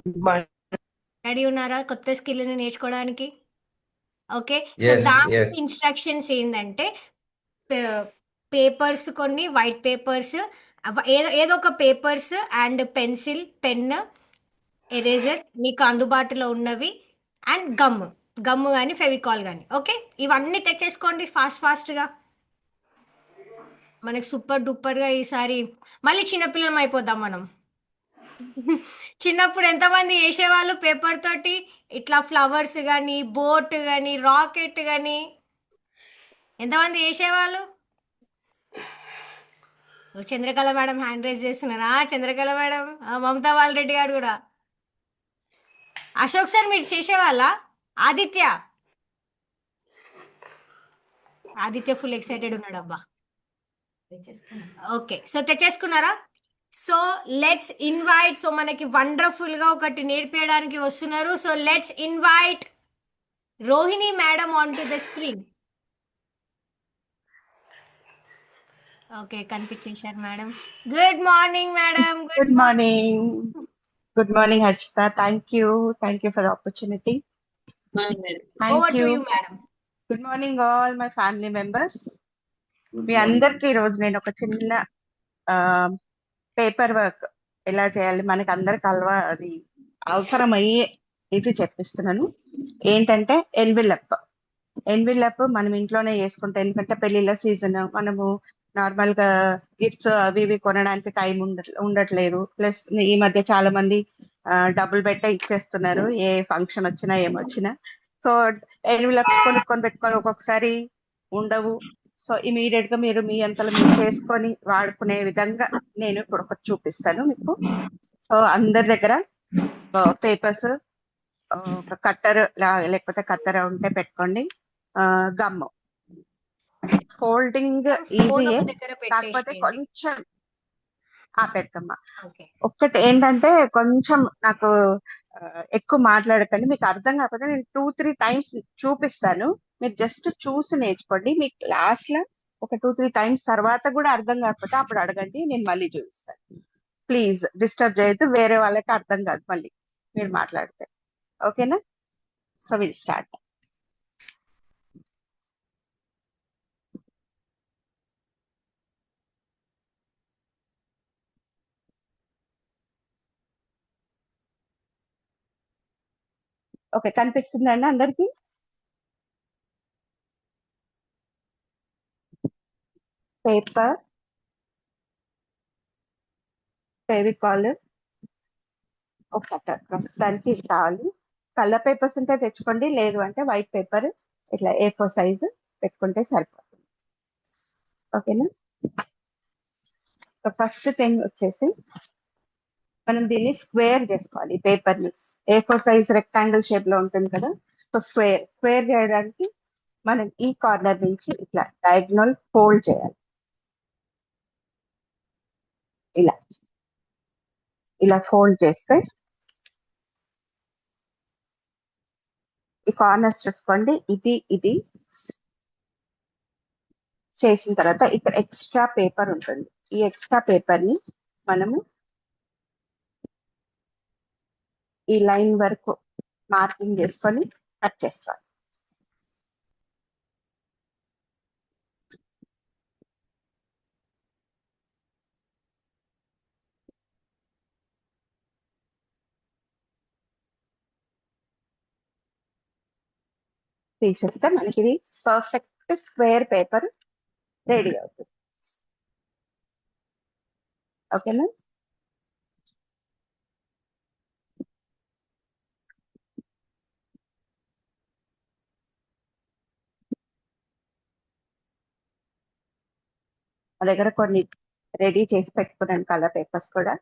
Ready ఉన్నారా కొత్త స్కిల్ని నేర్చుకోవడానికి? ఓకే. సో Yes, దానికి yes. ఇన్స్ట్రక్షన్స్ ఏంటంటే, పేపర్స్ కొన్ని వైట్ పేపర్స్, ఏదో ఏదో ఒక papers and pencil, pen, eraser మీకు అందుబాటులో ఉన్నవి, అండ్ గమ్ కానీ ఫెవికాల్ కానీ. ఓకే, ఇవన్నీ తెచ్చేసుకోండి ఫాస్ట్గా. మనకి సూపర్ డూపర్గా ఈసారి మళ్ళీ చిన్నపిల్లలం అయిపోదాం మనం. చిన్నప్పుడు ఎంతమంది వేసేవాళ్ళు పేపర్ తోటి ఇట్లా ఫ్లవర్స్ కానీ, బోట్ కానీ, రాకెట్ కానీ, ఎంతమంది వేసేవాళ్ళు? ఓ, చంద్రకళ మేడం హ్యాండ్ రైజ్ చేస్తున్నారా? చంద్రకళ మేడం, మమతా బాలరెడ్డి గారు కూడా. అశోక్ సార్ మీరు చేసేవాళ్ళ? ఆదిత్య, ఆదిత్య ఫుల్ ఎక్సైటెడ్ ఉన్నాడు అబ్బా. ఓకే, సో తెచ్చేసుకున్నారా? సో లెట్స్ ఇన్వైట్, సో మనకి వండర్ఫుల్ గా ఒకటి నేర్పించడానికి వస్తున్నారు. So let's invite Rohini madam on to the screen. Okay, కనిపించేశారు madam. Good morning madam, good Good morning. morning. Good morning, Harshita. Thank you. Thank you for the opportunity. Thank over to you you. Madam. Good morning, all my family members. మీ అందరికీ ఈరోజు నేను ఒక చిన్న paper work ఎలా చేయాలి మనకి అందరికి అది అవసరమయ్యే ఇది చెప్పిస్తున్నాను. ఏంటంటే ఎన్విలప్ మనం ఇంట్లోనే చేసుకుంటాం. ఎందుకంటే పెళ్లిళ్ళ సీజన్, మనము నార్మల్ గా గిఫ్ట్స్ అవి ఇవి కొనడానికి టైం ఉండట్లేదు. ప్లస్ ఈ మధ్య చాలా మంది డబ్బులు పెట్టే ఇచ్చేస్తున్నారు ఏ ఫంక్షన్ వచ్చినా ఏమొచ్చినా. సో ఎన్విలప్స్ కొనుక్కొని పెట్టుకొని ఒక్కొక్కసారి ఉండవు. సో ఇమీడియట్ గా మీరు మీ అంతలో మీరు చేసుకొని వాడుకునే విధంగా నేను ఇప్పుడు ఒకటి చూపిస్తాను మీకు. సో అందరి దగ్గర పేపర్స్, ఒక కట్టర్ లేకపోతే కత్తెర ఉంటే పెట్టుకోండి. గమ్ ఫోల్డింగ్ ఫోన్ ఈజీయే, ఒక దగ్గర కాకపోతే పెట్టేసేయండి. కొంచెం పెద్దమ్మా. ఓకే. ఒక్కటి ఏంటంటే కొంచెం నాకు ఎక్కువ మాట్లాడకండి. మీకు అర్థం కాకపోతే నేను 2-3 టైమ్స్ చూపిస్తాను. మీరు జస్ట్ చూసి నేర్చుకోండి. మీకు లాస్ట్ లో ఒక 2-3 టైమ్స్ తర్వాత కూడా అర్థం కాకపోతే అప్పుడు అడగండి, నేను మళ్ళీ చూపిస్తాను. ప్లీజ్ డిస్టర్బ్ చేయొద్దు, వేరే వాళ్ళకి అర్థం కాదు మళ్ళీ మీరు మాట్లాడితే. ఓకేనా? So will start. ఓకే, కనిపిస్తుందండి అందరికి? పేపర్, ఫెవికాల్, ఒక కట్టర్, ప్రస్తుతానికి ఇది కావాలి. కలర్ పేపర్స్ ఉంటే తెచ్చుకోండి, లేదు అంటే వైట్ పేపర్ ఇట్లా A4 సైజు పెట్టుకుంటే సరిపోతుంది. ఓకేనా? సో ఫస్ట్ థింగ్ వచ్చేసి మనం దీన్ని స్క్వేర్ చేసుకోవాలి. పేపర్ ని A4 సైజ్ రెక్టాంగిల్ షేప్ లో ఉంటుంది కదా. సో స్క్వేర్ చేయడానికి మనం ఈ కార్నర్ నుంచి ఇట్లా డయాగ్నల్ ఫోల్డ్ చేయాలి. ఇలా ఇలా ఫోల్డ్ చేస్తే ఈ కార్నర్స్ చూసుకోండి. ఇది చేసిన తర్వాత ఇక్కడ ఎక్స్ట్రా పేపర్ ఉంటుంది. ఈ ఎక్స్ట్రా పేపర్ ని మనము ఈ లైన్ వరకు మార్కింగ్ చేసుకొని కట్ చేస్తాం. తీసేస్తే మనకి ఇది పర్ఫెక్ట్ స్క్వేర్ పేపర్ రెడీ అవుతుంది. ఓకేనా? మా దగ్గర కొన్ని రెడీ చేసి పెట్టుకున్నాను కలర్ పేపర్స్ కూడా.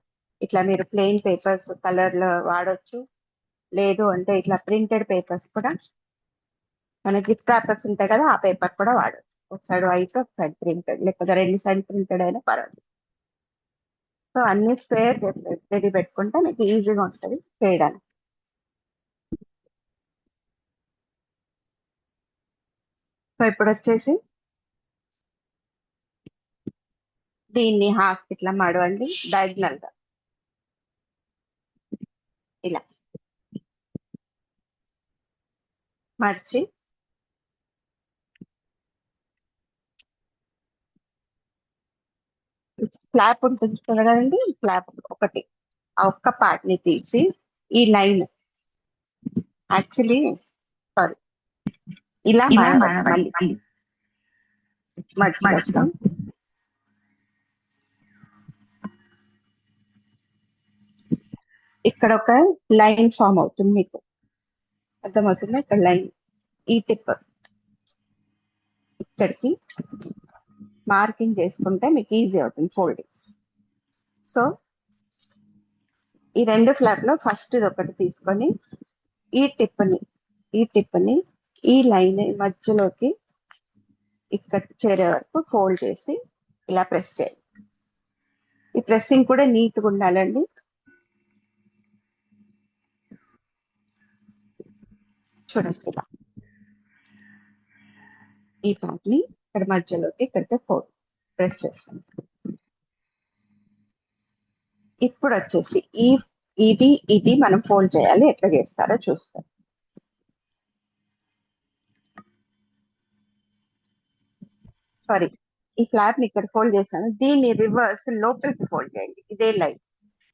ఇట్లా మీరు ప్లెయిన్ పేపర్స్ కలర్ లో వాడొచ్చు, లేదు అంటే ఇట్లా ప్రింటెడ్ పేపర్స్ కూడా, మన గిఫ్ట్ పేపర్స్ ఉంటాయి కదా, ఆ పేపర్ కూడా వాడచ్చు. ఒక సైడ్ వైట్, ఒక సైడ్ ప్రింటెడ్, లేకపోతే 2 సైడ్ ప్రింటెడ్ అయినా పర్వాలేదు. సో అన్ని స్క్వేర్ చేసి రెడీ పెట్టుకుంటే మీకు ఈజీగా ఉంటుంది చేయడానికి. సో ఇప్పుడు వచ్చేసి దీన్ని హాఫ్ ఇట్లా మడవండి డయాగ్నల్ గా ఇలా. మర్చి ఫ్లాప్ ఉంటుంది కదండి, ఫ్లాప్ ఒకటి ఆ ఒక్క పార్ట్ ని తీసి ఈ లైన్ యాక్చువల్లీ సారీ ఇలా మళ్ళీ మర్చిస్తాం. ఇక్కడ ఒక లైన్ ఫామ్ అవుతుంది, మీకు అర్థమవుతుంది. ఇక్కడ లైన్ ఈ టిప్ ఇక్కడికి మార్కింగ్ చేసుకుంటే మీకు ఈజీ అవుతుంది ఫోల్డింగ్. సో ఈ రెండు ఫ్లాప్ లో ఫస్ట్ ఇది ఒకటి తీసుకొని ఈ టిప్ని ఈ లైన్ మధ్యలోకి ఇక్కడ చేరే వరకు ఫోల్డ్ చేసి ఇలా ప్రెస్ చేయండి. ఈ ప్రెస్సింగ్ కూడా నీట్గా ఉండాలండి. చూడండి ఇలా ఈ పార్ట్ ని ఇక్కడ మధ్యలోకి ఇక్కడికి ఫోల్డ్ ప్రెస్ చేస్తాం. ఇప్పుడు వచ్చేసి ఇది మనం ఫోల్డ్ చేయాలి. ఎట్లా చేస్తారో చూస్తాం. సారీ, ఈ ఫ్లాప్ ని ఇక్కడ ఫోల్డ్ చేశాను, దీన్ని రివర్స్ లోపలికి ఫోల్డ్ చేయండి. ఇదే లైన్,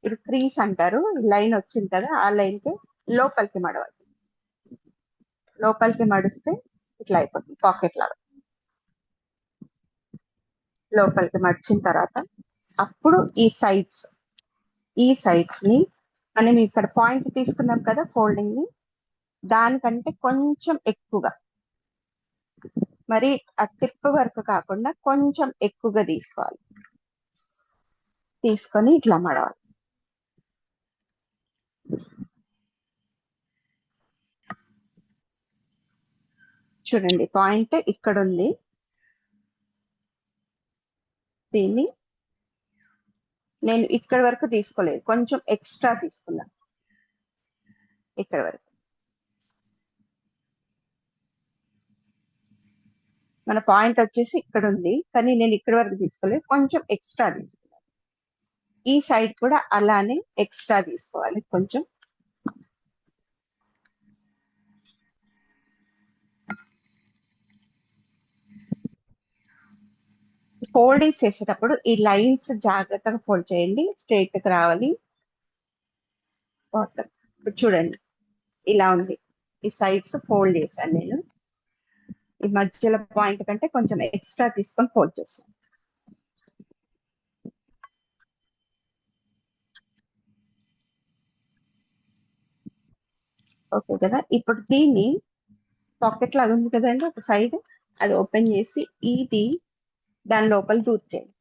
ఇది క్రీస్ అంటారు. లైన్ వచ్చింది కదా, ఆ లైన్ కి లోపలికి మడవాలి. లోపలికి మడిస్తే ఇట్లా అయిపోతుంది పాకెట్ లాగా. లోపలికి మడిచిన తర్వాత అప్పుడు ఈ సైడ్స్ ని మనం ఇక్కడ పాయింట్ తీసుకున్నాం కదా ఫోల్డింగ్ ని, దానికంటే కొంచెం ఎక్కువగా, మరి ఆ టిప్ వరకు కాకుండా కొంచెం ఎక్కువగా తీసుకోవాలి. తీసుకొని ఇట్లా మడవాలి. చూడండి పాయింట్ ఇక్కడ ఉంది, దీన్ని నేను ఇక్కడ వరకు తీసుకోలేదు, కొంచెం ఎక్స్ట్రా తీసుకున్నా. ఇక్కడ వరకు మన పాయింట్ వచ్చేసి ఇక్కడ ఉంది, కానీ నేను ఇక్కడ వరకు తీసుకోలేదు, కొంచెం ఎక్స్ట్రా తీసుకున్నాను. ఈ సైడ్ కూడా అలానే ఎక్స్ట్రా తీసుకోవాలి కొంచెం. ఫోల్డింగ్ చేసేటప్పుడు ఈ లైన్స్ జాగ్రత్తగా ఫోల్డ్ చేయండి, స్ట్రైట్ గా రావాలి. ఇప్పుడు చూడండి ఇలా ఉంది. ఈ సైడ్స్ ఫోల్డ్ చేశాను నేను, ఈ మధ్యలో పాయింట్ కంటే కొంచెం ఎక్స్ట్రా తీసుకొని ఫోల్డ్ చేశాను. ఓకే కదా. ఇప్పుడు దీన్ని పాకెట్ లాగా ఉంది కదండి ఒక సైడ్, అది ఓపెన్ చేసి ఇది దాని లోపల దూర్చేయండి.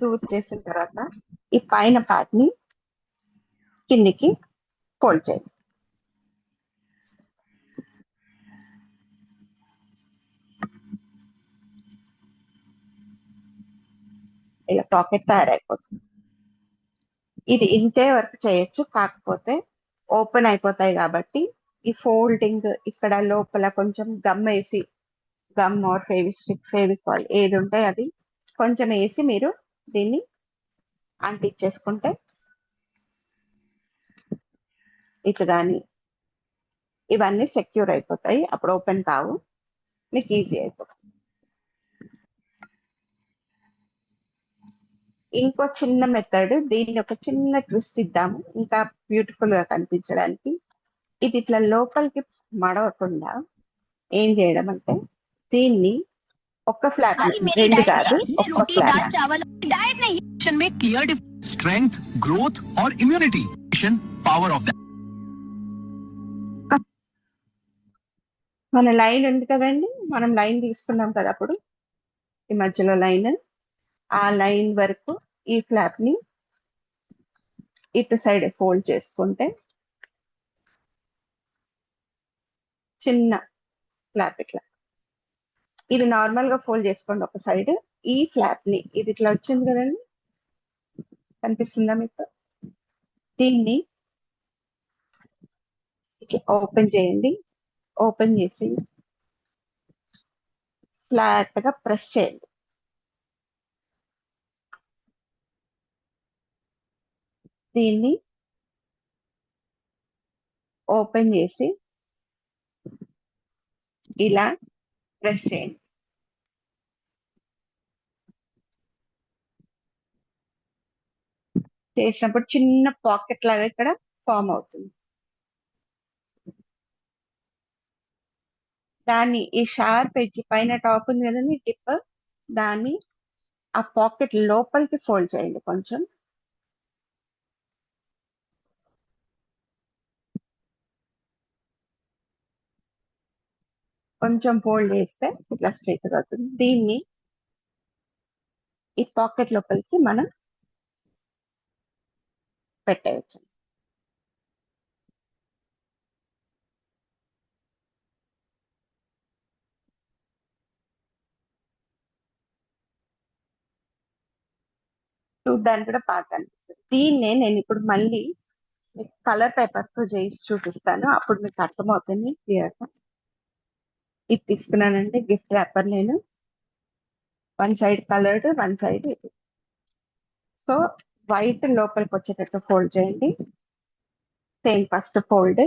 దూర్ చేసిన తర్వాత ఈ పైన పార్ట్ ని కిందికి ఫోల్డ్ చేయండి. ఇలా పాకెట్ తయారైపోతుంది. ఇది ఇంతే వర్క్ చేయొచ్చు, కాకపోతే ఓపెన్ అయిపోతాయి కాబట్టి ఈ ఫోల్డింగ్ ఇక్కడ లోపల కొంచెం గమ్ వేసి, గమ్ ఆర్ ఫెవిస్టిక్ ఫెవికాల్ ఏది ఉంటే అది కొంచెం వేసి మీరు దీన్ని అంటించేసుకుంటే ఇటు కానీ ఇవన్నీ సెక్యూర్ అయిపోతాయి. అప్పుడు ఓపెన్ కావు, మీకు ఈజీ అయిపోతుంది. ఇంకో చిన్న మెథడ్, దీన్ని ఒక చిన్న ట్విస్ట్ ఇద్దాము ఇంకా బ్యూటిఫుల్ గా కనిపించడానికి. ఇది ఇట్లా లోపలికి మడవకుండా ఏం చేయడం అంటే, దీన్ని ఒక్క ఫ్లాట్ రెండు కాదు, ఒక్క ఫ్లాట్ में क्लियर स्ट्रेंथ ग्रोथ और इम्यूनिटी पावर ऑफ दैट. మన లైన్ ఉంది కదండి, మనం లైన్ తీసుకున్నాం కదా అప్పుడు, ఈ మధ్యలో లైన్, ఆ లైన్ వరకు ఈ ఫ్లాప్ ని ఇటు సైడ్ ఫోల్డ్ చేసుకుంటే చిన్న ఫ్లాప్ ఇట్లా, ఇది నార్మల్ గా ఫోల్డ్ చేసుకోండి ఒక సైడ్. ఈ ఫ్లాప్ ని ఇది ఇట్లా వచ్చింది కదండి, కనిపిస్తుందా మీకు? దీన్ని ఇట్లా ఓపెన్ చేయండి. ఓపెన్ చేసి ఫ్లాట్ గా ప్రెస్ చేయండి. దీన్ని ఓపెన్ చేసి ఇలా ప్రెస్ చేయండి. చేసినప్పుడు చిన్న పాకెట్ లాగా ఇక్కడ ఫామ్ అవుతుంది. దాన్ని ఈ షార్ప్ ఎడ్జ్ పైన టాప్ ఉంది కదండి టిప్, దాన్ని ఆ పాకెట్ లోపలికి ఫోల్డ్ చేయండి. కొంచెం కొంచెం ఫోల్డ్ చేస్తే ఇట్లా స్ట్రైట్ అవుతుంది. దీన్ని ఈ పాకెట్ లోపలికి మనం పెట్టేయచ్చు. చూడ్డానికి కూడా బాగా కనిపిస్తుంది. దీన్నే నేను ఇప్పుడు మళ్ళీ కలర్ పేపర్ తో చేసి చూపిస్తాను, అప్పుడు మీకు అర్థమవుతుంది క్లియర్ గా. ఇది తీసుకున్నానంటే గిఫ్ట్ ర్యాపర్ నేను, one side coloured, one side ఇది. సో వైట్ లోపలికి వచ్చేటట్టు ఫోల్డ్ చేయండి. సేమ్ ఫస్ట్ ఫోల్డ్,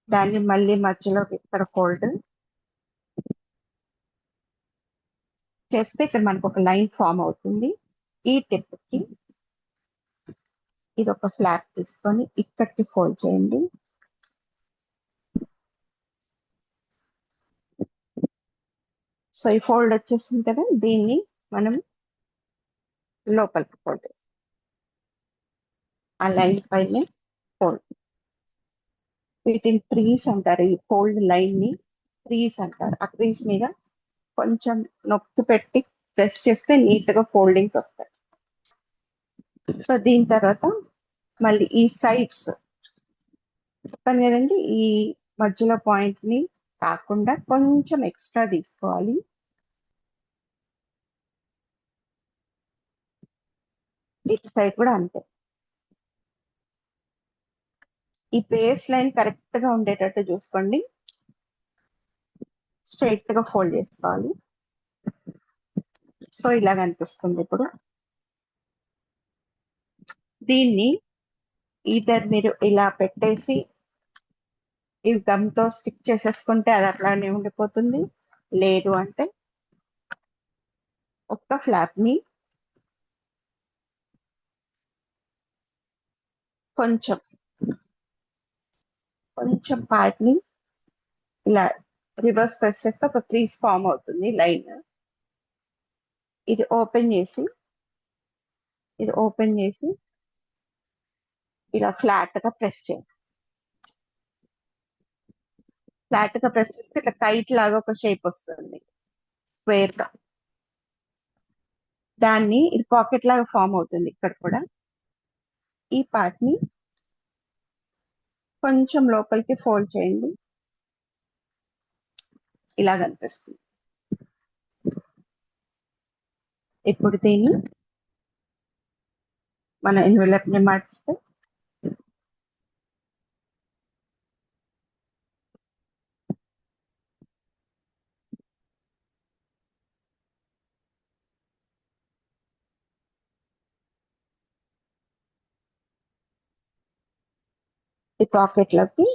దాన్ని మళ్ళీ మధ్యలో ఇక్కడ ఫోల్డ్ చేస్తే ఇక్కడ మనకు ఒక లైన్ ఫామ్ అవుతుంది. ఈ టిప్ కి ఇది ఒక ఫ్లాప్ తీసుకొని ఇక్కడికి ఫోల్డ్ చేయండి. సో ఈ ఫోల్డ్ వచ్చేసింది కదా, దీన్ని మనం లోపలికి ఫోల్డ్ చేస్తాం. ఆ లైన్ పైన ఫోల్డ్, వీటిని ట్రీస్ అంటారు. ఈ ఫోల్డ్ లైన్ ని ట్రీస్ అంటారు. ఆ ట్రీస్ మీద కొంచెం నొక్కి పెట్టి ప్రెస్ చేస్తే నీట్ గా ఫోల్డింగ్స్ వస్తాయి. సో దీని తర్వాత మళ్ళీ ఈ సైడ్స్ చెప్పాను కదండి, ఈ మధ్యలో పాయింట్ ని కాకుండా కొంచెం ఎక్స్ట్రా తీసుకోవాలి. ఇటు సైడ్ కూడా అంతే. ఈ బేస్ లైన్ కరెక్ట్ గా ఉండేటట్టు చూసుకోండి. స్ట్రైట్ గా ఫోల్డ్ చేసుకోవాలి. సో ఇలా కనిపిస్తుంది. ఇప్పుడు దీన్ని ఈధర్ మీరు ఇలా పెట్టేసి ఈ గమ్ తో స్టిక్ చేసేసుకుంటే అది అట్లానే ఉండిపోతుంది. లేదు అంటే ఒక్క ఫ్లాప్ ని కొంచెం కొంచెం పార్ట్ ని ఇలా రివర్స్ ప్రెస్ చేస్తే ఒక క్రీజ్ ఫామ్ అవుతుంది లైన్. ఇది ఓపెన్ చేసి ఇలా ఫ్లాట్ గా ప్రెస్ చేయండి. ఫ్లాట్ గా ప్రెస్ చేస్తే ఇట్లా కైట్ లాగా ఒక షేప్ వస్తుంది స్క్వేర్ గా. దాన్ని ఇది పాకెట్ లాగా ఫామ్ అవుతుంది. ఇక్కడ కూడా ఈ పార్ట్ ని కొంచెం లోపలికి ఫోల్డ్ చేయండి. ఇలా కనిపిస్తుంది. ఇప్పుడు దీన్ని మన ఎన్వెలప్ ని మార్చితే ఈ పాకెట్ లోకి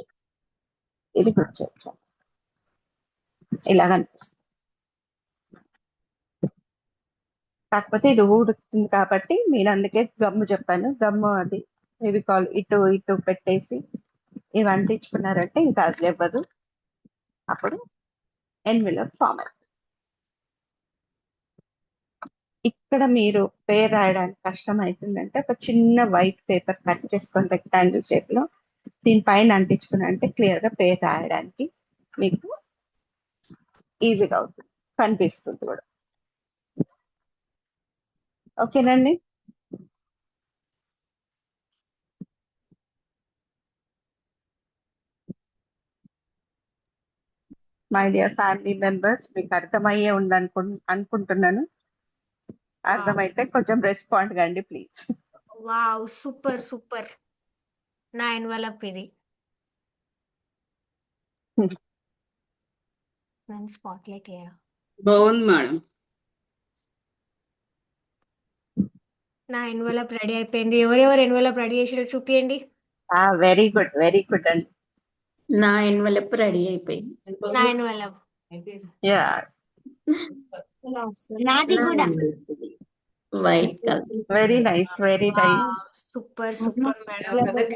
ఇది వచ్చేసాం. ఇలా కనిపిస్తుంది. కాకపోతే ఇది ఊడుతుంది కాబట్టి నేను అందుకే గమ్ము చెప్పాను. గమ్ము అది ఫెవికాల్ ఇటు ఇటు పెట్టేసి ఇవి అంటించుకున్నారంటే ఇంకా అది ఇవ్వదు. అప్పుడు ఎన్వెలప్ ఫామ్ అవుతుంది. ఇక్కడ మీరు పేరు రాయడానికి కష్టం అవుతుందంటే ఒక చిన్న వైట్ పేపర్ కట్ చేసుకొని రెక్టాంగిల్ షేప్ లో దీనిపైన అంటించుకున్నారంటే క్లియర్ గా పేరు రాయడానికి మీకు ఈజీగా అవుతుంది, కనిపిస్తుంది కూడా. ఓకేనండి. మై డియర్ ఫ్యామిలీ మెంబర్స్, మీకు అర్థమయ్యే అనుకుంటున్నాను. అర్థమైతే కొంచెం రెస్పాండ్ కండి ప్లీజ్. Wow, super super. నా ఎన్వలప్ ఇది. నేను స్పాట్లైట్ అయ్యా. బాగుంది మేడం. నా ఎన్వలప్ రెడీ అయిపోయింది. ఎవరెవరు ఎన్వలప్ రెడీ చేసిరో చూపియండి. వెరీ గుడ్ అండి. నా ఎన్వలప్ రెడీ అయిపోయింది. నా ఎన్వలప్. యా నాది కూడా. White colour. Very nice super madam.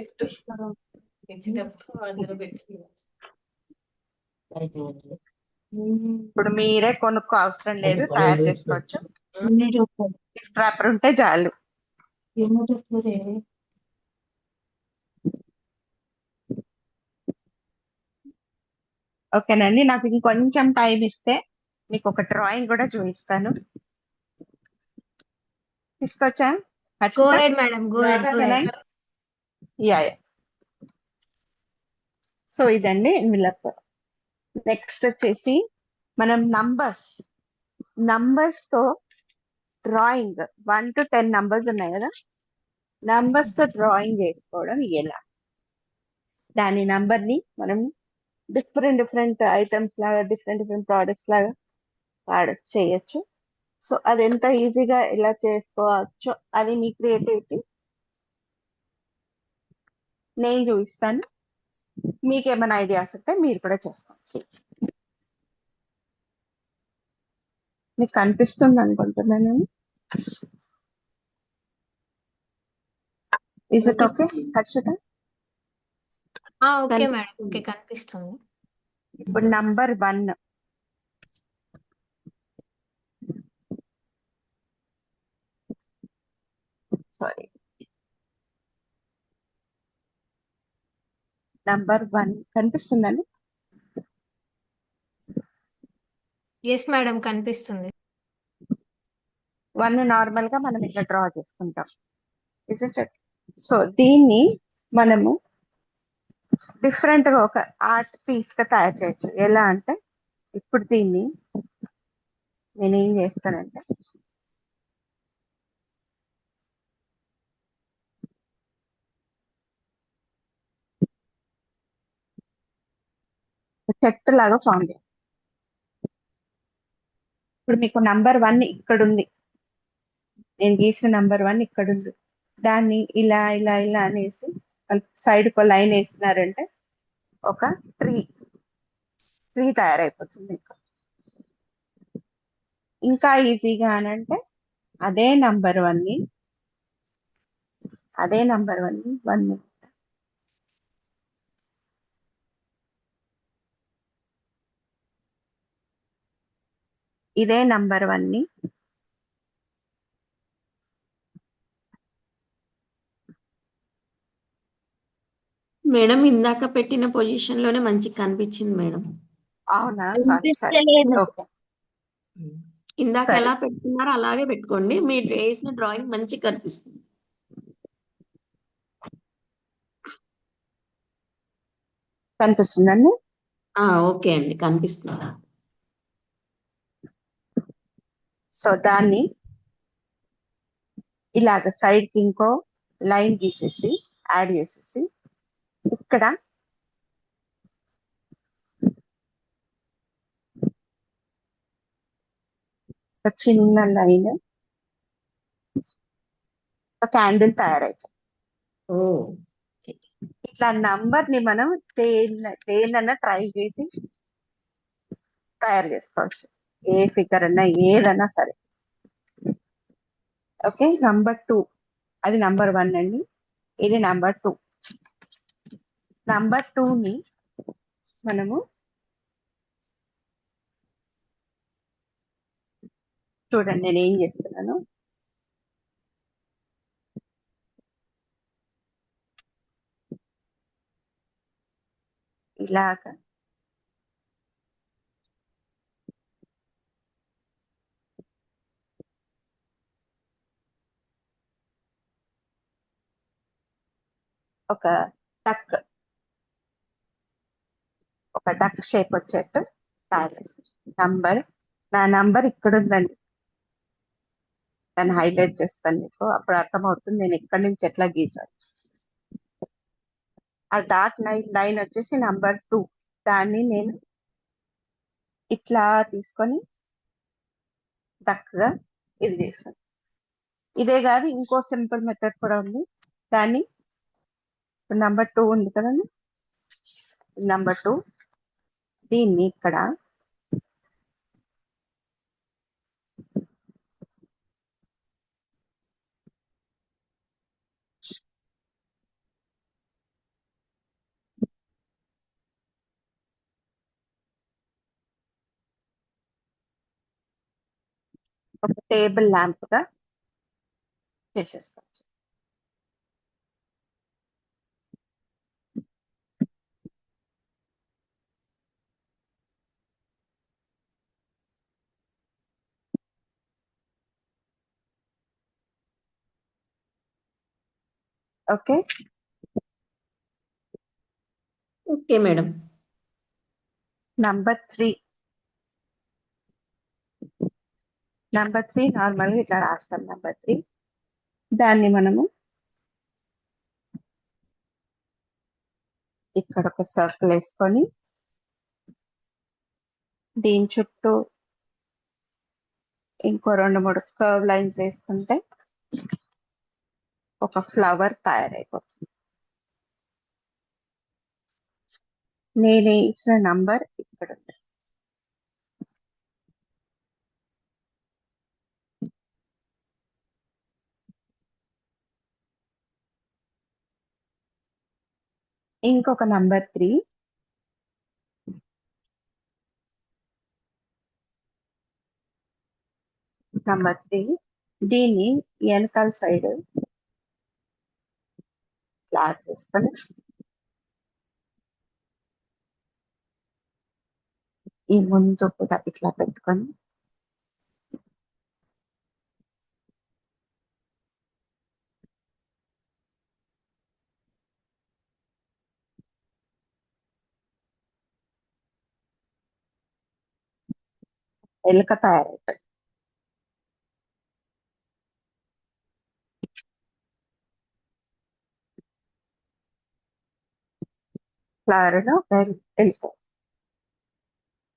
ఇప్పుడు మీరే కొనుక్కో అవసరం లేదు, తయారు చేసుకోవచ్చు. గిఫ్ట్ ర్యాపర్ ఉంటే చాలు. ఓకేనండి, నాకు ఇంకొంచెం టైం ఇస్తే మీకు ఒక డ్రాయింగ్ కూడా చూపిస్తాను. తీసుకొచ్చా go head madam, go head. Yeah so ఇదండి ఎన్విలప్. నెక్స్ట్ వచ్చేసి మనం నంబర్స్ తో డ్రాయింగ్ 1 to 10 నంబర్స్ ఉన్నాయి కదా, నంబర్స్ తో డ్రాయింగ్ చేసుకోవడం ఎలా, దాని నంబర్ ని మనం డిఫరెంట్ ఐటమ్స్ లాగా డిఫరెంట్ ప్రోడక్ట్స్ లాగా చేయొచ్చు. సో అది ఎంత ఈజీగా ఎలా చేసుకోవచ్చో అది మీ క్రియేటివిటీ. నేను చూపిస్తాను, మీకు ఏమైనా ఐడియాస్ ఉంటే మీరు కూడా చేస్తారు. మీకు కనిపిస్తుంది అనుకుంటున్నాను. Is it okay Harshita? Okay madam, okay కనిపిస్తుంది. ఇప్పుడు నంబర్ 1, సారీ, నంబర్ 1 కనిపిస్తుందండి? ఎస్ మేడం కనిపిస్తుంది. 1 నార్మల్ గా మనం ఇట్లా డ్రా చేసుకుంటాం. Is it? సో దీన్ని మనము డిఫరెంట్ గా ఒక ఆర్ట్ పీస్ గా తయారు చేయొచ్చు. ఎలా అంటే ఇప్పుడు దీన్ని నేను ఏం చేస్తానంటే చెట్టు లాగా ఫామ్ చేస్తాను. ఇప్పుడు మీకు నంబర్ 1 ఇక్కడ ఉంది, నేను గీసిన నంబర్ 1 ఇక్కడ ఉంది. దాన్ని ఇలా ఇలా ఇలా అనేసి సైడ్ కు లైన్ వేసినారంటే ఒక ట్రీ తయారైపోతుంది. ఇంకా ఈజీగా అనంటే అదే నంబర్ 1 1 ఇదే నంబర్ 1 మేడం ఇందాక పెట్టిన పొజిషన్ లోనే మంచిగా కనిపించింది మేడం. అవునా? ఓకే, ఇందాక సరే. ఎలా పెట్టుకున్నారో అలాగే పెట్టుకోండి, మీరు వేసిన డ్రాయింగ్ మంచిగా కనిపిస్తుంది. కనిపిస్తుందండి? ఓకే అండి, కనిపిస్తుంది. సో దాన్ని ఇలాగ సైడ్ కి ఇంకో లైన్ గీసేసి యాడ్ చేసేసి ఇక్కడ ఒక చిన్న లైన్, ఒక క్యాండిల్ తయారైతుంది. ఇట్లా నంబర్ ని మనం దేన్నన్నా ట్రై చేసి తయారు చేసుకోవచ్చు. ఏ ఫిగర్ అన్నా ఏదన్నా సరే. ఓకే, నంబర్ 2 అది నంబర్ 1 అండి, ఇది నంబర్ 2. నంబర్ 2 ని మనము చూడండి, నేను ఏం చేస్తున్నాను, ఇలాగా ఒక డక్ షేప్ వచ్చేట్టు తయారు చేస్తాను. నా నంబర్ ఇక్కడ ఉందండి, దాన్ని హైలైట్ చేస్తాను మీకు, అప్పుడు అర్థమవుతుంది నేను ఎక్కడి నుంచి ఎట్లా గీసాను. ఆ డార్క్ లైన్ వచ్చేసి నంబర్ 2, దాన్ని నేను ఇట్లా తీసుకొని డక్ గా ఇది చేస్తాను. ఇదే కాదు ఇంకో సింపుల్ మెథడ్ కూడా ఉంది. దాన్ని నంబర్ 2 ఉంది కదండి, నంబర్ 2 దీన్ని ఇక్కడ ఒక టేబుల్ ల్యాంప్ గా చేసేస్తాం. Okay, okay madam. నంబర్ 3 నార్మల్గా ఇట్లా రాస్తాం. నంబర్ 3 దాన్ని మనము ఇక్కడ ఒక సర్కిల్ వేసుకొని దీని చుట్టూ ఇంకో 2-3 కర్వ్ లైన్స్ వేసుకుంటే ఒక ఫ్లవర్ తయారైపోతుంది. నేను ఇచ్చిన నంబర్ ఇక్కడ ఉంది. ఇంకొక నంబర్ 3 దీన్ని వెనకాల సైడ్ ఫ్లాట్ చేసుకొని ఈ ముందు కూడా ఇట్లా పెట్టుకొని ఎలుక తయారైపోయింది. ఫ్లవర్ లో ఎలుక.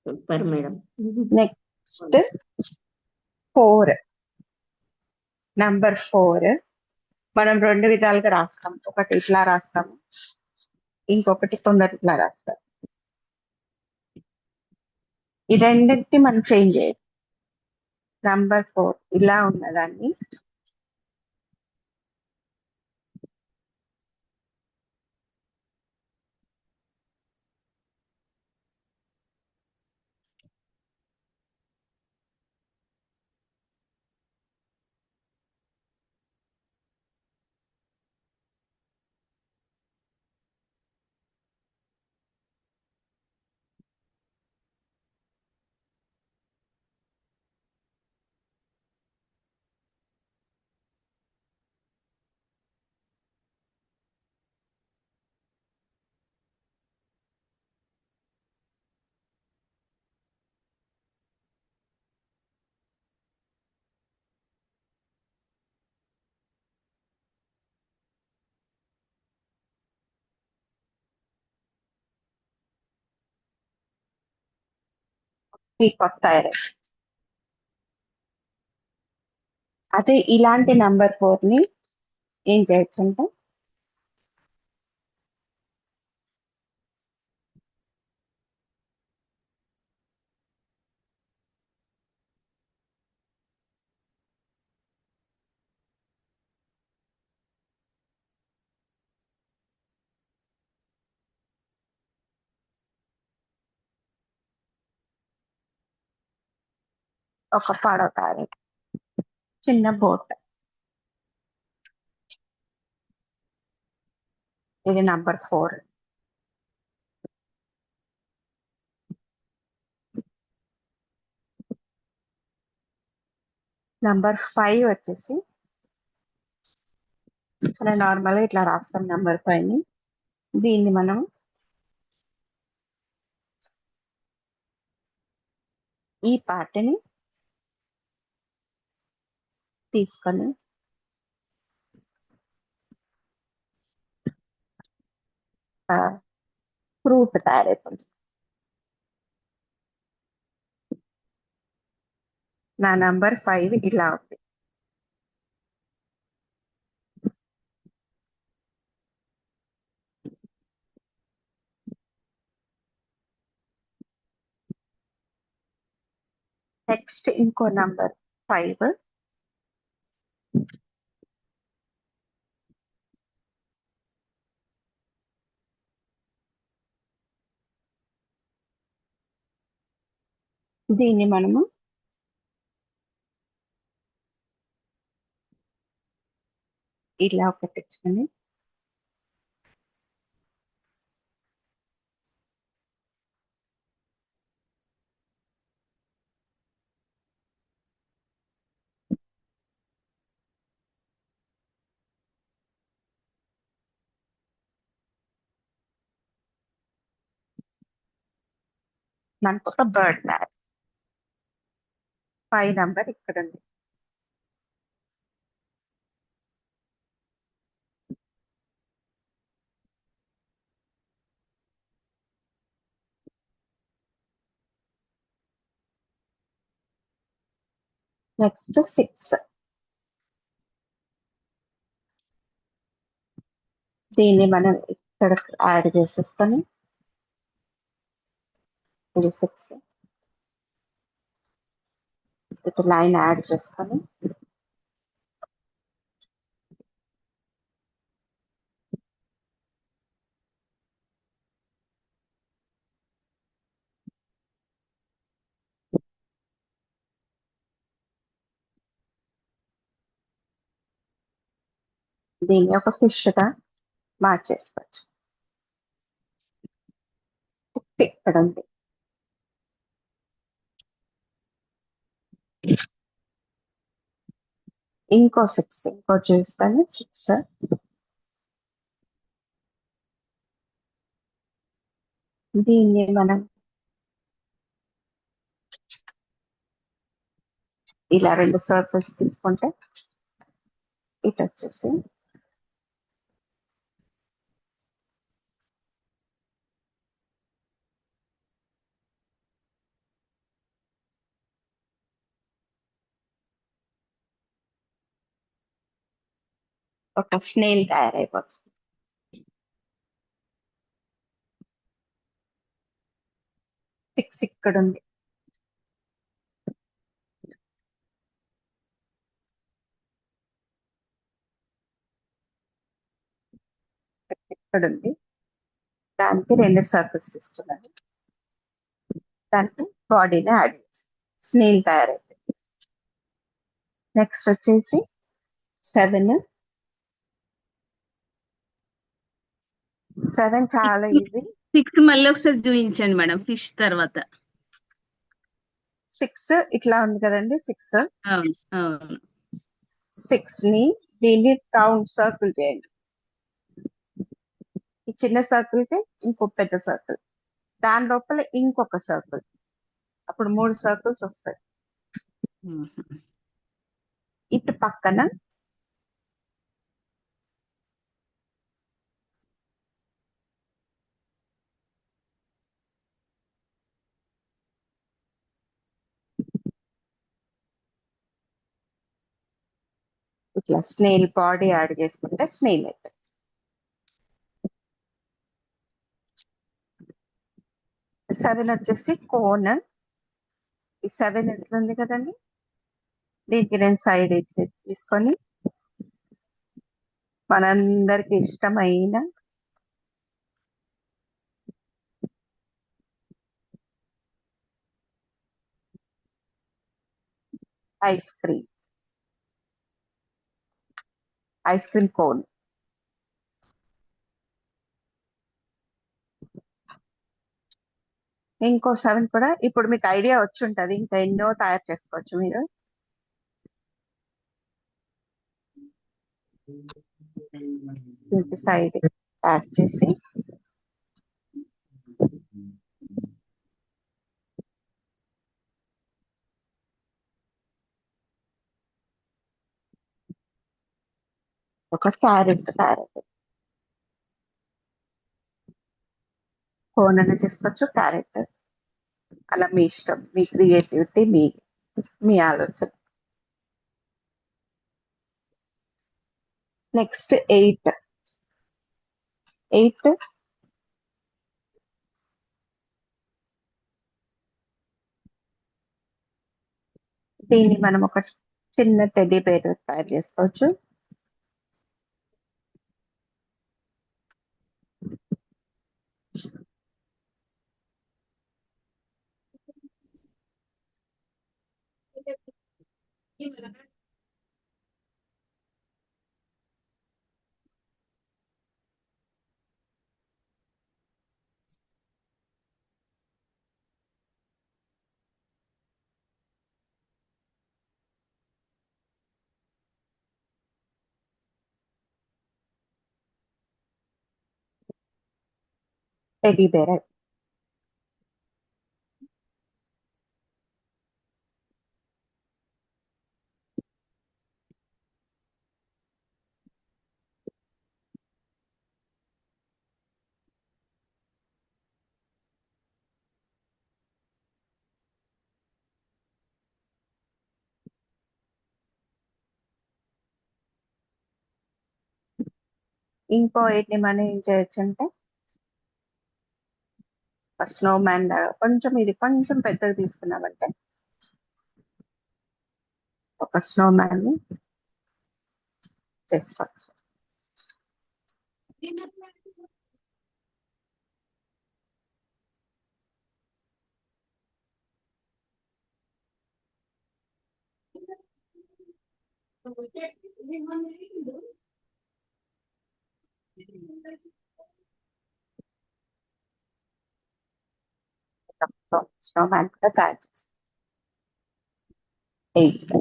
Super madam. నెక్స్ట్ 4 నంబర్ 4 మనం 2 విధాలుగా రాస్తాం. ఒకటి ఇట్లా రాస్తాము, ఇంకొకటి కొందరు ఇట్లా రాస్తాం. ఈ రెండింటిని మనం చేంజ్ చేయాలి. నంబర్ 4 ఇలా ఉన్నదాన్ని పీకాక్ తయారై. అదే ఇలాంటి నంబర్ 4 ని ఏం చేయొచ్చు అంటే ఒక పడవ తయారై చిన్న బోట్. ఇది నంబర్ 4. నంబర్ 5 వచ్చేసి మనం నార్మల్గా ఇట్లా రాస్తాం. నంబర్ 5 ని దీన్ని మనం ఈ పార్ట్ని తీసుకొని ఫ్రూట్ తయారైపోతుంది. నా నంబర్ 5 ఇలా ఉంది. నెక్స్ట్ ఇంకో నంబర్ 5. దీన్ని మనము ఇలా ఒకటి మనకు ఒక బర్డ్ మ్యాప్ 5 నంబర్ ఇక్కడ ఉంది. నెక్స్ట్ 6. దీన్ని మనం ఇక్కడ యాడ్ చేసేసుకొని ఇది 6 ఇటు లైన్ యాడ్ చేసుకొని దీన్ని ఒక ఫిష్ గా మార్చేసుకోవచ్చు. ఇక్కడ ఉంది. ఇంకో 6 ఇంకో చూస్తాను 6. దీన్ని మనం ఇలా 2 సర్కిల్స్ తీసుకుంటే ఇటు వచ్చేసి ఒక స్నేల్ తయారైపోతుంది. 6 ఇక్కడ ఉంది. ఇక్కడ ఉంది. దానికి 2 సర్కిల్స్ ఇస్తున్నాను. దానికి బాడీని యాడ్ చేసి స్నేల్ తయారైపోయింది. నెక్స్ట్ వచ్చేసి 7. 7 చాలా ఈజీ. 6 మళ్ళీ ఒకసారి చూపించండి మేడం ఫిష్ తర్వాత. 6 ఇట్లా ఉంది కదండి. 6 అవును అవును 6 ని దీన్ని రౌండ్ సర్కిల్ చేయండి. ఈ చిన్న సర్కిల్ కి ఇంకో పెద్ద సర్కిల్, దాని లోపల ఇంకొక సర్కిల్, అప్పుడు 3 సర్కిల్స్ వస్తాయి. ఇటు పక్కన ఇట్లా స్నేల్ బాడీ యాడ్ చేసుకుంటే స్నేల్ అయిపోయింది. సెవెన్ వచ్చేసి కోన్. ఈ 7 ఎట్లా ఉంది కదండి. దీనికి నేను సైడ్ ఇట్లా తీసుకొని మనందరికి ఇష్టమైన ఐస్ క్రీమ్ కోన్. ఇంకో 7 కూడా ఇప్పుడు మీకు ఐడియా వచ్చి ఉంటది. ఇంకా ఎన్నో తయారు చేసుకోవచ్చు మీరు. దీనికి సైడ్ యాడ్ చేసి ఒక క్యారెట్ తయారైపోయింది. కోన్ అని చేసుకోవచ్చు, క్యారెట్, అలా మీ ఇష్టం, మీ క్రియేటివిటీ, మీ ఆలోచన. నెక్స్ట్ 8. దీన్ని మనం ఒక చిన్న టెడ్డీ బేర్ తయారు చేసుకోవచ్చు. టెడ్డీ బేర్ ఇంకో వీటిని మనం ఏం చేయొచ్చు అంటే స్నో మ్యాన్ కొంచెం ఇది కొంచెం పెద్దగా తీసుకున్నామంటే ఒక స్నో మ్యాన్ ని చేసుకోవచ్చు. స్నో మ్యాన్ కూడా తయారు చేస్తాం. 8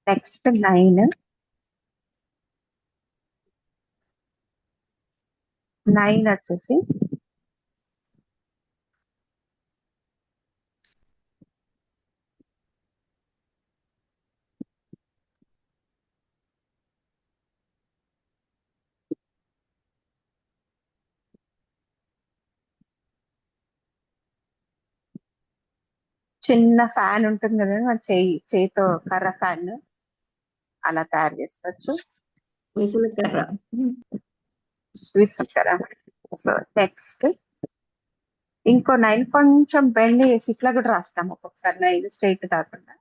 నెక్స్ట్ 9 వచ్చేసి చిన్న ఫ్యాన్ ఉంటుంది కదా మన చేయితో కర్ర ఫ్యాన్ అలా తయారు చేసుకోవచ్చు. విసులుకర్ర. విసుకరా. సో నెక్స్ట్ ఇంకో 9 కొంచెం బెండ్ చేసి ఇట్లా కూడా రాస్తాం ఒక్కొక్కసారి 9 స్ట్రైట్ కాకుండా.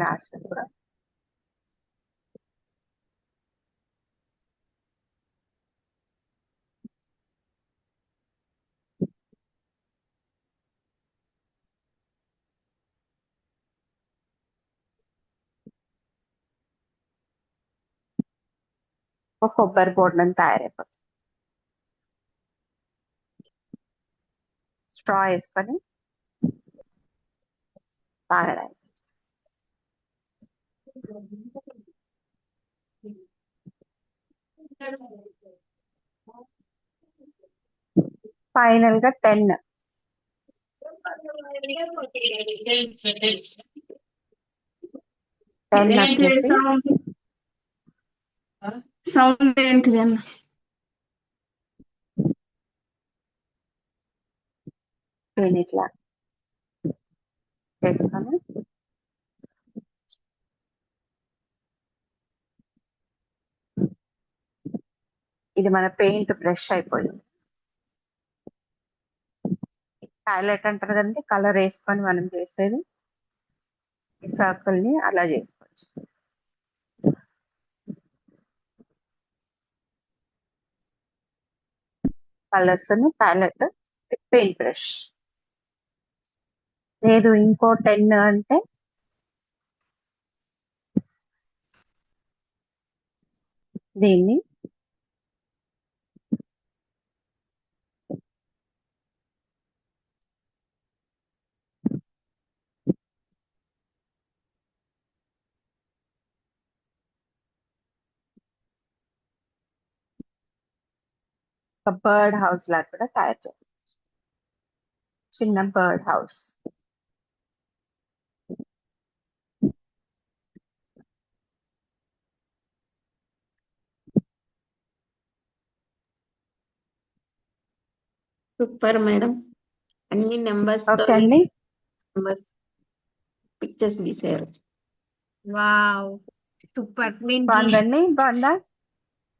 రాసిన కూడా ఒక కొబ్బరి బోర్డులను తయారైపోతుంది. స్ట్రా వేసుకొని తాగడానికి. ఫైనల్ గా 10 వచ్చేసి సౌండ్ ఏంటిది అన్న? దీన్ని ఇట్లా చేసుకొని ఇది మన పెయింట్ బ్రష్ అయిపోయింది. హైలైట్ అంటారు కదండి కలర్ వేసుకొని మనం చేసేది. ఈ సర్కిల్ ని అలా చేసుకోవచ్చు. Colours palette paint brush. లేదు ఇంకో 10 అంటే దీన్ని ఒక బర్డ్ హౌస్ లాగా కూడా తయారు చేస్తాం. చిన్న బర్డ్ హౌస్. Super madam. అన్ని నెంబర్స్ ఓకే అండి. నెంబర్స్ పిక్చర్స్ గీసారు. Wow super. నేను బాగుందండి. బాగుందా?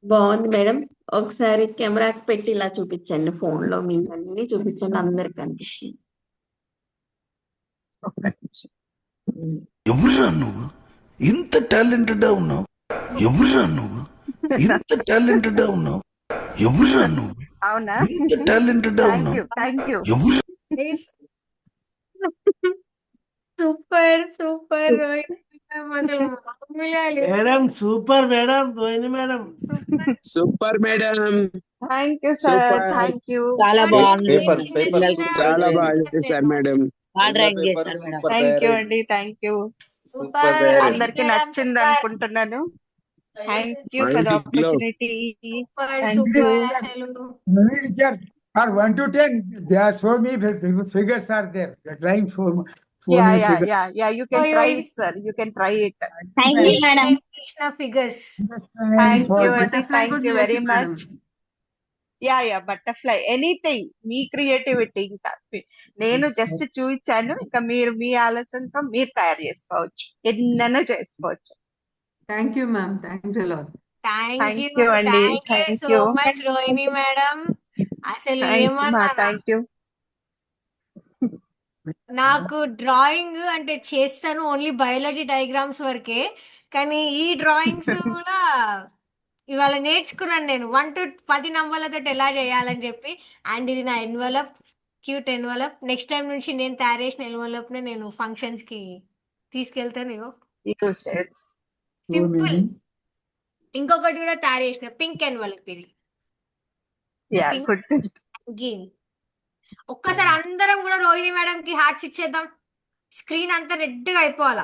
బాగుంది మేడం. ఒకసారి కెమెరాకి పెట్టి ఇలా చూపించండి, ఫోన్ లో మీ అన్ని చూపించండి, అందరికి కనిపిస్తుంది. ఒక్క నిమిషం. ఎవరురా నువ్వు ఇంత టాలెంటెడ్ ఉన్నావు? ఎవరురా నువ్వు ఇంత టాలెంటెడ్ ఉన్నావు? ఎవరురా నువ్వు అవునా? ఇంత టాలెంటెడ్ ఉన్నావు? Thank you. ఎవరు? సూపర్ సూపర్ రోహిణి మేడం, అసలు మామూలుగా లేదు. Madam super madam, Rohini madam. Super super madam. Thank you sir. Super. Thank you. చాలా బాగుంది. పేపర్ చాలా బాగా చేశారు మేడం. బాగా డ్రాయింగ్ చేశారు మేడం. థ్యాంక్ యూ అండి. Thank you. సూపర్ అందరికి నచ్చింది అనుకుంటున్నాను. Thank you for the Mind glow. Opportunity. Super Thank you. Super అసలు Or 1 to 10, there are so many figures are there. The drawing for Yeah, me yeah, figures. yeah. You can Oh, try yeah. it, sir. You can try it. Thank you madam. Krishna figures. Thank For you, butterfly Auntie. Thank could you be very okay, much. Yeah, butterfly. Anything. Me creativity ఇంకా నేను just చూపించాను. ఇంకా మీరు మీ ఆలోచనతో మీరు తయారు చేసుకోవచ్చు. ఎన్నైనా చేసుకోవచ్చు. Thank you, ma'am. Thanks a lot. Thank you you అండి. Thank you Thank so you. Much Rohini madam. అసలు థ్యాంక్స్ మా. ఏమన్నా థ్యాంక్ యూ. నాకు డ్రాయింగ్ అంటే చేస్తాను ఓన్లీ బయాలజీ డయాగ్రామ్స్ వరకే, కానీ ఈ డ్రాయింగ్స్ కూడా ఇవాళ నేర్చుకున్నాను నేను 1 to 10 నంబర్లతో ఎలా చేయాలని చెప్పి. అండ్ ఇది నా envelope, cute envelope. Next time నుంచి నేను తయారు చేసిన ఎన్వలప్ నే నేను ఫంక్షన్స్ కి తీసుకెళ్తాను. ఇగో Use it. So simple. many. ఇంకొకటి కూడా తయారు చేసిన పింక్ ఎన్వలప్, ఇది Yeah, Pink. good. గ్రీన్. ఒక్కసారి అందరం కూడా రోహిణి మేడం కి హార్ట్స్ ఇచ్చేద్దాం. స్క్రీన్ అంతా రెడ్ గా అయిపోవాలా.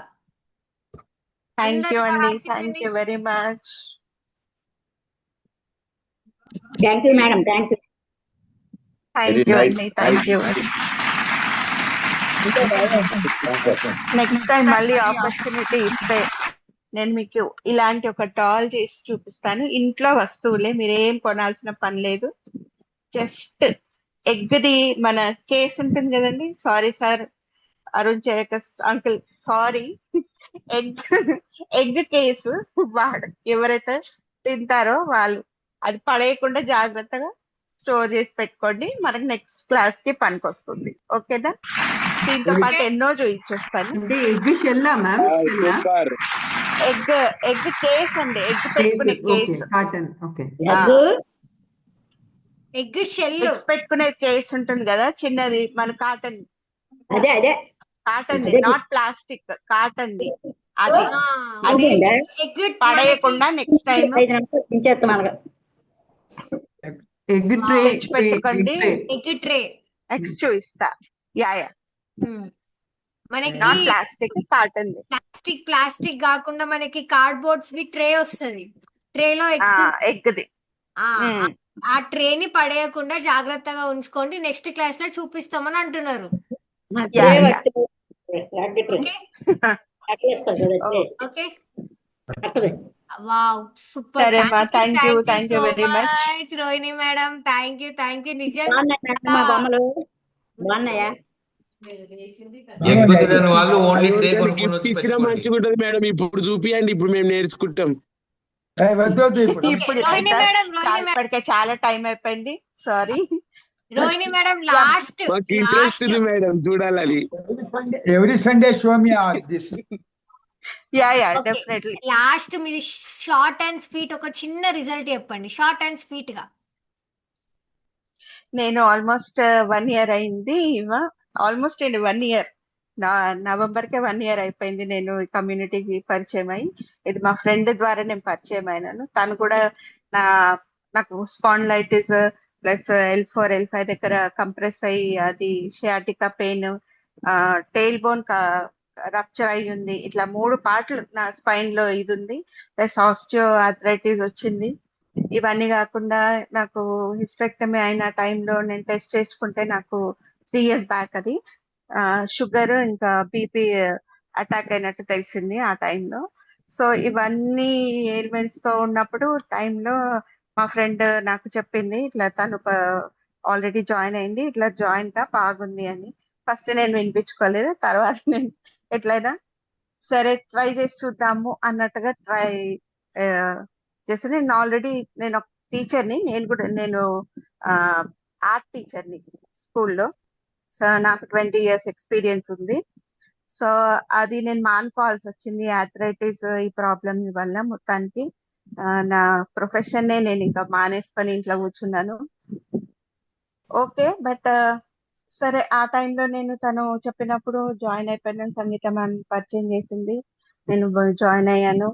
థ్యాంక్ యూ అందరూ అండి. hearts థ్యాంక్ ఇవ్వండి. You very much. Thank you madam. Thank you. Thank you అండి. Thank you. నెక్స్ట్ టైం మళ్ళీ ఆపర్చునిటీ ఇస్తే నేను మీకు ఇలాంటి ఒక డాల్ చేసి చూపిస్తాను. ఇంట్లో వస్తువులే, మీరేం కొనాల్సిన పని లేదు. జస్ట్ ఎగ్ది మన కేస్ ఉంటుంది కదండి. సారీ సార్, అరుణ్ చేకస్ uncle, sorry. Egg egg case వాడు ఎవరైతే తింటారో వాళ్ళు అది పడేయకుండా జాగ్రత్తగా స్టోర్ చేసి పెట్టుకోండి. మనకి నెక్స్ట్ క్లాస్ కి పనికి వస్తుంది. ఓకేనా? దీంతో పాటు ఎన్నో చూపించేస్తాను. అంటే ఎగ్ షెల్లా మ్యామ్? సూపర్. ఎగ్ కేస్ అండి. ఎగ్ పెట్టుకునే okay, case. Cotton. Okay. Egg shell. Eggs పెట్టుకునే కేస్ ఉంటుంది కదా చిన్నది, మన కాటన్. అదే అదే కాటన్ నాట్ ప్లాస్టిక్, కాటన్ ది. అది అది ఎగ్ పడేయకుండా నెక్స్ట్ టైం 5 నిమిషాలు దించేస్తాం అలాగా. Egg tray. తెచ్చి పెట్టుకోండి. Egg tray. నెక్స్ట్ చూపిస్తా. యా మనకి not plastic, cotton the. Plastic కాకుండా మనకి కార్డ్బోర్డ్స్ వి ట్రే వస్తుంది. ట్రేలో ఎగ్స్, ఎగ్ ది. ఆ ట్రేని పడేయకుండా జాగ్రత్తగా ఉంచుకోండి. నెక్స్ట్ క్లాస్ లో చూపిస్తామని అంటున్నారు. మా Yeah, ట్రే yeah. వస్తుంది. ట్రే. ఓకే అట్లేస్తారు కదా ట్రే. ఓకే. అక్కడే. Wow super. సరే అమ్మా. Thank you. Thank you very much. Rohini madam, thank you నిజంగా. బాగున్నాయి మేడం మా బొమ్మలు? బాగున్నాయా? ఎగ్ తినని వాళ్ళు ఓన్లీ ట్రే కొనుక్కొని గిఫ్ట్ వచ్చి ఇచ్చినా పెట్టుకోండి. మంచిగా ఉంటుంది మేడం. ఇప్పుడు చూపియండి, ఇప్పుడు మేము నేర్చుకుంటాం. వద్దు ఇప్పుడు. ఇప్పుడు రోహిణి మేడం, ఇప్పటికే చాలా టైం అయిపోయింది. సారీ. రోహిణి మేడం లాస్ట్ మాకు ఇంట్రెస్ట్ ఉంది మేడం చూడాలని. Every Sunday show me this. Yeah Okay. Definitely. Last మీది షార్ట్ అండ్ స్వీట్ ఒక చిన్న రిజల్ట్ చెప్పండి, షార్ట్ అండ్ స్వీట్ గా. నేను ఆల్మోస్ట్ 1 year అయింది. Almost 1 year. నవంబర్ కే 1 year అయిపోయింది నేను ఈ కమ్యూనిటీకి పరిచయం అయ్యి. ఇది మా ఫ్రెండ్ ద్వారా నేను పరిచయం అయినాను. తను కూడా నాకు స్పాండిలైటిస్ ప్లస్ L4 L5 దగ్గర కంప్రెస్ అయ్యి అది sciatica pain, tail bone rupture అయ్యి ఉంది. ఇట్లా 3 పార్ట్లు నా స్పైన్ లో ఇది ఉంది. ప్లస్ ఆస్టియో ఆర్థరైటిస్ వచ్చింది. ఇవన్నీ కాకుండా నాకు హిస్టెక్టమీ అయిన టైంలో నేను టెస్ట్ చేసుకుంటే నాకు 3 years బ్యాక్ అది షుగర్ ఇంకా బీపీ అటాక్ అయినట్టు తెలిసింది ఆ టైంలో. సో ఇవన్నీ ఎయిల్మెంట్స్ తో ఉన్నప్పుడు టైంలో మా ఫ్రెండ్ నాకు చెప్పింది, ఇట్లా తను ఆల్రెడీ జాయిన్ అయింది, ఇట్లా జాయిన్ గా బాగుంది అని. ఫస్ట్ నేను వినిపించుకోలేదు. తర్వాత నేను ఎట్లయినా సరే ట్రై చేసి చూద్దాము అన్నట్టుగా చేసి నేను ఆల్రెడీ నేను ఒక టీచర్ని, నేను ఆర్ట్ టీచర్ని స్కూల్లో. సో నాకు 20 years ఎక్స్పీరియన్స్ ఉంది. సో అది నేను మానుకోవాల్సి వచ్చింది ఆర్థరైటిస్ ఈ ప్రాబ్లమ్ వల్ల. మొత్తానికి నా ప్రొఫెషన్ నేను ఇంకా మానేసుకొని ఇంట్లో కూర్చున్నాను. ఓకే, బట్ సరే ఆ టైంలో నేను తను చెప్పినప్పుడు జాయిన్ అయిపోయాను. సంగీత మ్యామ్ పరిచయం చేసింది, నేను జాయిన్ అయ్యాను.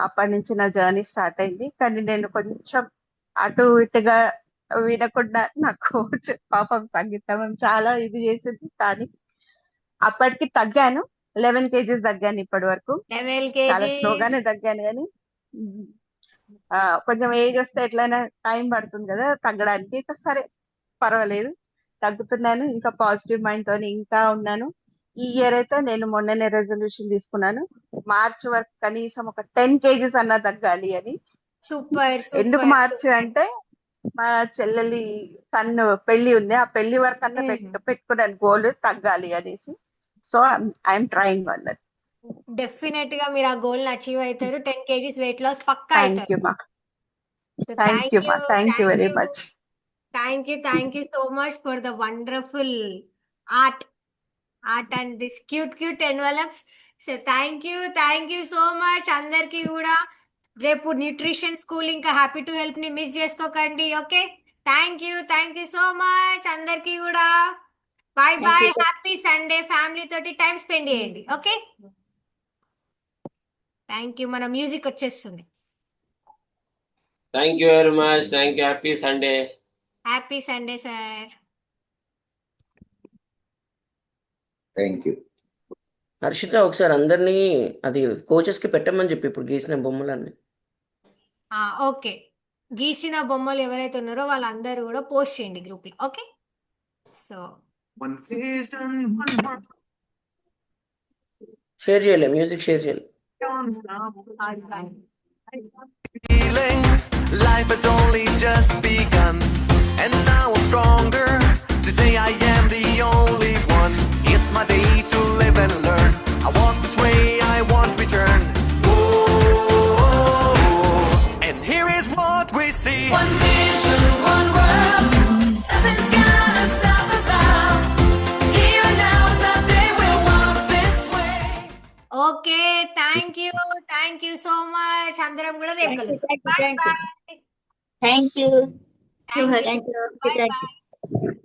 అప్పటి నుంచి నా జర్నీ స్టార్ట్ అయింది. కానీ నేను కొంచెం అటు ఇటుగా వినకుండా నా కోచ్ పాపం సంగీత మ్యామ్ చాలా ఇది చేసింది. కానీ అప్పటికి తగ్గాను, 11 kgs తగ్గాను ఇప్పటి వరకు. 12 చాలా kgs. స్లోగానే తగ్గాను. కానీ కొంచెం ఏజ్ వస్తే ఎట్లయినా టైం పడుతుంది కదా తగ్గడానికి. సరే పర్వాలేదు, తగ్గుతున్నాను. ఇంకా పాజిటివ్ మైండ్ తోని ఇంకా ఉన్నాను. ఈ ఇయర్ అయితే నేను మొన్ననే రెజల్యూషన్ తీసుకున్నాను, మార్చ్ వరకు కనీసం ఒక 10 kgs అన్నా తగ్గాలి అని. సూపర్ ఎందుకు సూపర్ మార్చ్ అంటే మా చెల్లెలి సన్ పెళ్లి ఉంది, ఆ పెళ్లి వరకు అన్నా పెట్టుకున్నాను గోల్ తగ్గాలి అనేసి. So I'm trying on that. Definite గా మీరు ఆ గోల్ అచీవ్ అవుతారు. 10 kgs వెయిట్ లాస్ పక్కా థ్యాంక్ అవుతారు. యూ మా, So థ్యాంక్ యూ మా, thank you very much. thank you so much for the wonderful art and this cute envelopes. So thank you so much అందరికి కూడా. రేపు nutrition school ఇంకా happy to help ని miss చేసుకోకండి. Okay, thank you so much అందరికి కూడా. Bye Thank bye, you. Happy Sunday. Family తోటి time spend చేయండి. Okay, thank you. మన మ్యూజిక్ వచ్చేస్తుంది. Thank you very much. Thank you. Happy Sunday. Happy Sunday sir. Thank you. Harshita ఒకసారి అందరినీ అది coaches కి పెట్టమని చెప్పి ఇప్పుడు గీసిన బొమ్మలన్నీ. ఓకే, గీసిన బొమ్మలు ఎవరైతే ఉన్నారో వాళ్ళందరూ కూడా పోస్ట్ చేయండి గ్రూప్ లో. ఓకే, సో షేర్ చేయలే, మ్యూజిక్ షేర్ చేయలే. Life has only just begun, and now I'm stronger. Today I am the only one. It's my day to live and learn. I walk this way, I won't return. Oh, and here is what we see. One vision, one world. Nothing's gonna stop us now. Here and now, someday we'll walk this way. Okay, thank you so much. అందరం కూడా రేపు కలుద్దాం. Thank you. Bye Thank you. Bye. Thank you. Thank you. Thank you. Bye Thank you. Bye.